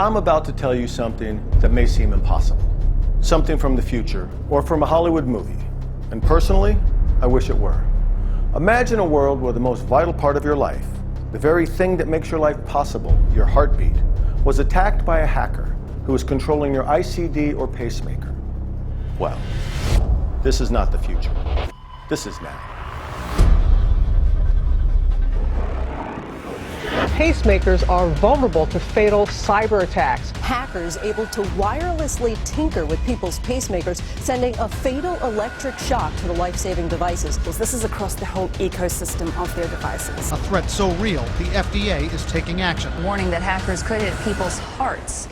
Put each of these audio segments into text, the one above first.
I'm about to tell you something that may seem impossible. Something from the future or from a Hollywood movie. And personally, I wish it were. Imagine a world where the most vital part of your life, the very thing that makes your life possible, your heartbeat, was attacked by a hacker who was controlling your ICD or pacemaker. Well, this is not the future. This is now. Pacemakers are vulnerable to fatal cyber attacks. Hackers able to wirelessly tinker with people's pacemakers, sending a fatal electric shock to the life-saving devices. This is across the whole ecosystem of their devices. A threat so real, the FDA is taking action. Warning that hackers could hit people's hearts.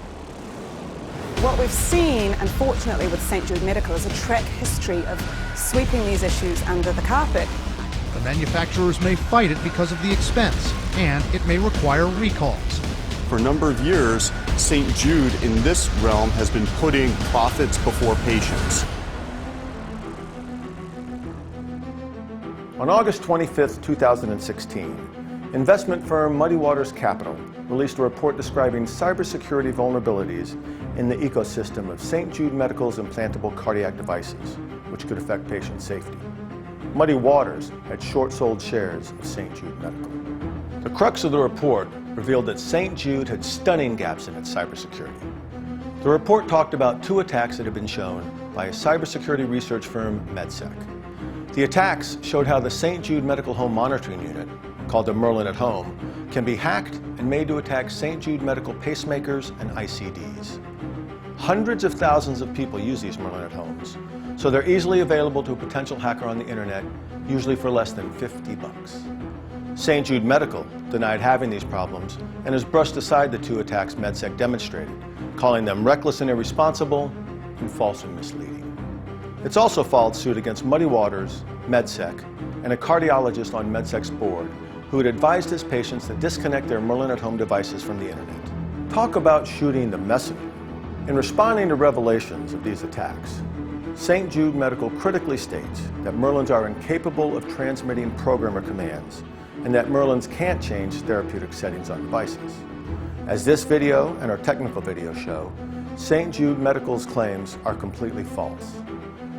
What we've seen, unfortunately, with St. Jude Medical is a track history of sweeping these issues under the carpet. The manufacturers may fight it because of the expense, and it may require recalls. For a number of years, St. Jude in this realm has been putting profits before patients. On August 25th, 2016, investment firm Muddy Waters Capital released a report describing cybersecurity vulnerabilities in the ecosystem of St. Jude Medical's implantable cardiac devices, which could affect patient safety. Muddy Waters had short-sold shares of St. Jude Medical. The crux of the report revealed that St. Jude had stunning gaps in its cybersecurity. The report talked about 2 attacks that had been shown by a cybersecurity research firm, MedSec. The attacks showed how the St. Jude Medical Home Monitoring Unit, called the Merlin at Home, can be hacked and made to attack St. Jude Medical pacemakers and ICDs. Hundreds of thousands of people use these Merlin at Homes, so they're easily available to a potential hacker on the internet, usually for less than $50. St. Jude Medical denied having these problems and has brushed aside the 2 attacks MedSec demonstrated, calling them reckless and irresponsible and false and misleading. It's also filed suit against Muddy Waters, MedSec, and a cardiologist on MedSec's board who had advised his patients to disconnect their Merlin at Home devices from the internet. Talk about shooting the messenger. In responding to revelations of these attacks, St. Jude Medical critically states that Merlins are incapable of transmitting programmer commands and that Merlins can't change therapeutic settings on devices. As this video and our technical video show, St. Jude Medical's claims are completely false.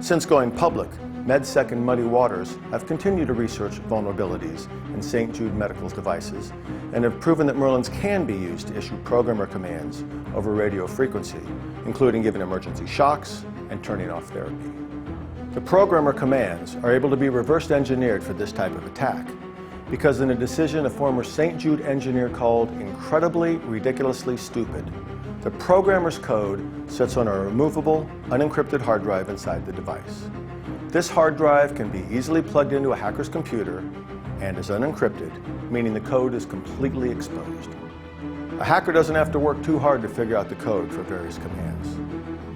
Since going public, MedSec and Muddy Waters have continued to research vulnerabilities in St. Jude Medical's devices and have proven that Merlins can be used to issue programmer commands over radio frequency, including giving emergency shocks and turning off therapy. The programmer commands are able to be reverse engineered for this type of attack because in a decision a former St. Jude engineer called incredibly ridiculously stupid, the programmer's code sits on a removable, unencrypted hard drive inside the device. This hard drive can be easily plugged into a hacker's computer and is unencrypted, meaning the code is completely exposed. A hacker doesn't have to work too hard to figure out the code for various commands.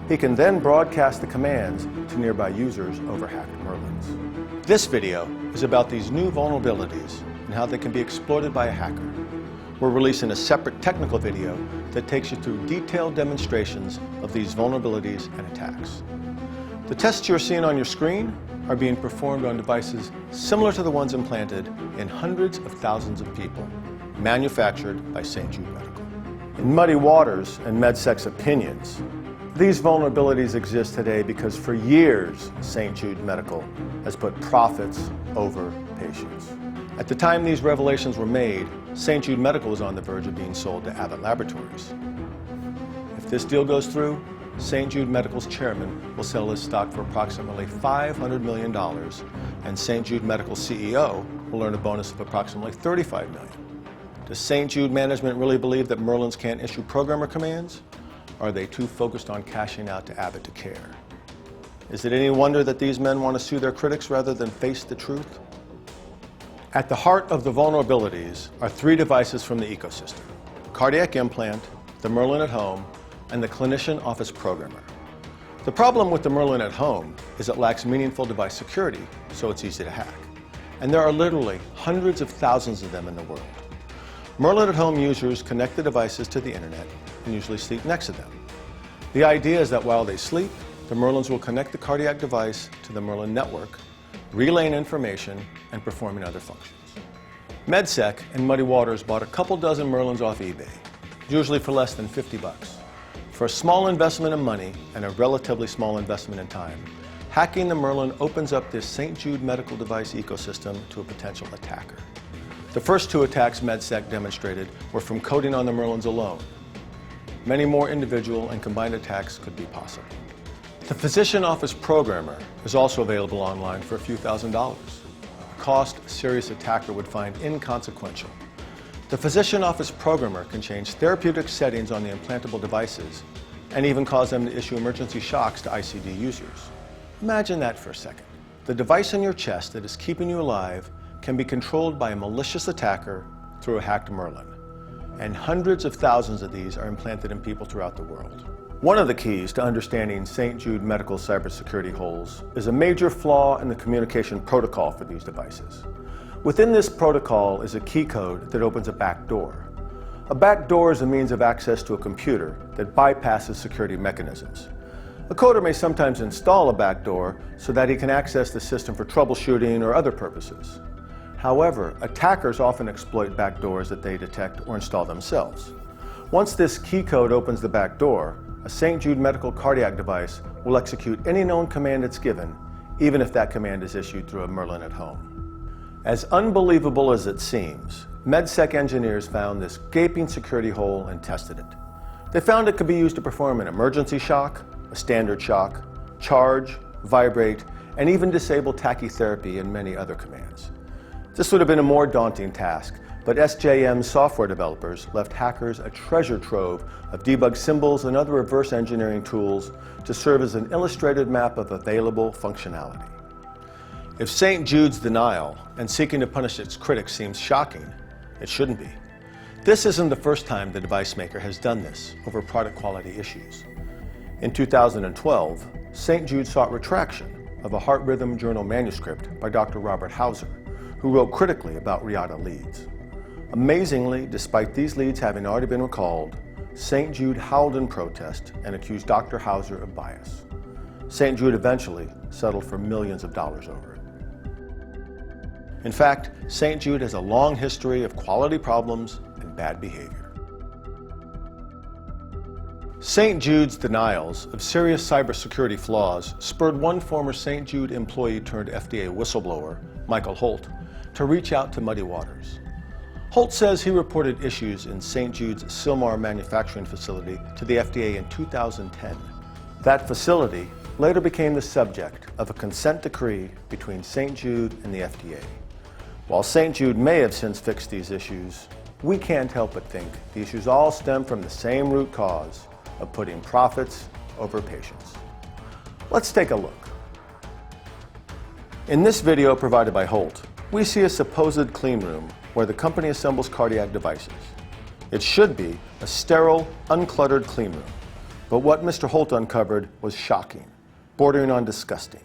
He can then broadcast the commands to nearby users over hacked Merlins. This video is about these new vulnerabilities and how they can be exploited by a hacker. We're releasing a separate technical video that takes you through detailed demonstrations of these vulnerabilities and attacks. The tests you're seeing on your screen are being performed on devices similar to the ones implanted in hundreds of thousands of people, manufactured by St. Jude Medical. In Muddy Waters and MedSec's opinions, these vulnerabilities exist today because for years, St. Jude Medical has put profits over patients. At the time these revelations were made, St. Jude Medical was on the verge of being sold to Abbott Laboratories. If this deal goes through, St. Jude Medical's chairman will sell his stock for approximately $500 million, and St. Jude Medical's CEO will earn a bonus of approximately $35 million. Does St. Jude management really believe that Merlins can't issue programmer commands? Or are they too focused on cashing out to Abbott to care? Is it any wonder that these men want to sue their critics rather than face the truth? At the heart of the vulnerabilities are 3 devices from the ecosystem: cardiac implant, the Merlin at Home, and the clinician office programmer. The problem with the Merlin at Home is it lacks meaningful device security, so it's easy to hack. And there are literally hundreds of thousands of them in the world. Merlin at Home users connect the devices to the internet and usually sleep next to them. The idea is that while they sleep, the Merlins will connect the cardiac device to the Merlin network, relaying information and performing other functions. MedSec and Muddy Waters bought a couple dozen Merlins off eBay. usually for less than 50 bucks. For a small investment in money and a relatively small investment in time, hacking the Merlin opens up this St. Jude medical device ecosystem to a potential attacker. The first 2 attacks MedSec demonstrated were from coding on the Merlins alone. Many more individual and combined attacks could be possible. The Physician Office Programmer is also available online for a few $1,000s, a cost a serious attacker would find inconsequential. The Physician Office Programmer can change therapeutic settings on the implantable devices and even cause them to issue emergency shocks to ICD users. Imagine that for a second. The device on your chest that is keeping you alive can be controlled by a malicious attacker through a hacked Merlin. And hundreds of thousands of these are implanted in people throughout the world. One of the keys to understanding St. Jude Medical cybersecurity holes is a major flaw in the communication protocol for these devices. Within this protocol is a key code that opens a back door. A back door is a means of access to a computer that bypasses security mechanisms. A coder may sometimes install a back door so that he can access the system for troubleshooting or other purposes. However, attackers often exploit back doors that they detect or install themselves. Once this key code opens the back door, a St. Jude medical cardiac device will execute any known command it's given, even if that command is issued through a Merlin at home. As unbelievable as it seems, MedSec engineers found this gaping security hole and tested it. They found it could be used to perform an emergency shock, a standard shock, charge, vibrate, and even disable tachytherapy and many other commands. This would have been a more daunting task, but SJM software developers left hackers a treasure trove of debug symbols and other reverse engineering tools to serve as an illustrated map of available functionality. If St. Jude's denial and seeking to punish its critics seems shocking, it shouldn't be. This isn't the first time the device maker has done this over product quality issues. In 2012, St. Jude sought retraction of a Heart Rhythm Journal manuscript by Dr. Robert Hauser, who wrote critically about Reata leads. Amazingly, despite these leads having already been recalled, St. Jude howled in protest and accused Dr. Hauser of bias. St. Jude eventually settled for millions of dollars over it. In fact, St. Jude has a long history of quality problems and bad behavior. St. Jude's denials of serious cybersecurity flaws spurred one former St. Jude employee turned FDA whistleblower, Michael Holt, to reach out to Muddy Waters. Holt says he reported issues in St. Jude's Sylmar manufacturing facility to the FDA in 2010. That facility later became the subject of a consent decree between St. Jude and the FDA. While St. Jude may have since fixed these issues, we can't help but think the issues all stem from the same root cause of putting profits over patients. Let's take a look. In this video provided by Holt, we see a supposed clean room where the company assembles cardiac devices. It should be a sterile, uncluttered clean room. But what Mr. Holt uncovered was shocking, bordering on disgusting.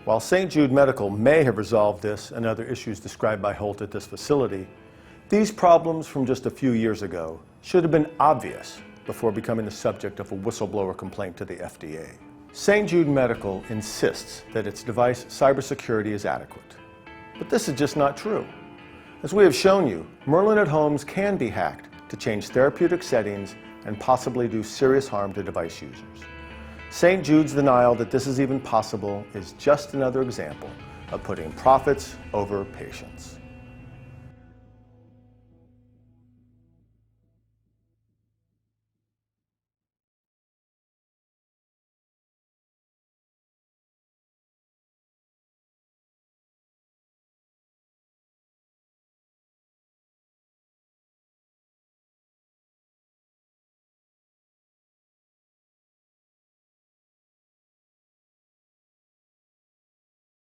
While St. Jude Medical may have resolved this and other issues described by Holt at this facility, these problems from just a few years ago should have been obvious before becoming the subject of a whistleblower complaint to the FDA. St. Jude Medical insists that its device cybersecurity is adequate. But this is just not true. As we have shown you, Merlin at homes can be hacked to change therapeutic settings and possibly do serious harm to device users. St. Jude's denial that this is even possible is just another example of putting profits over patients.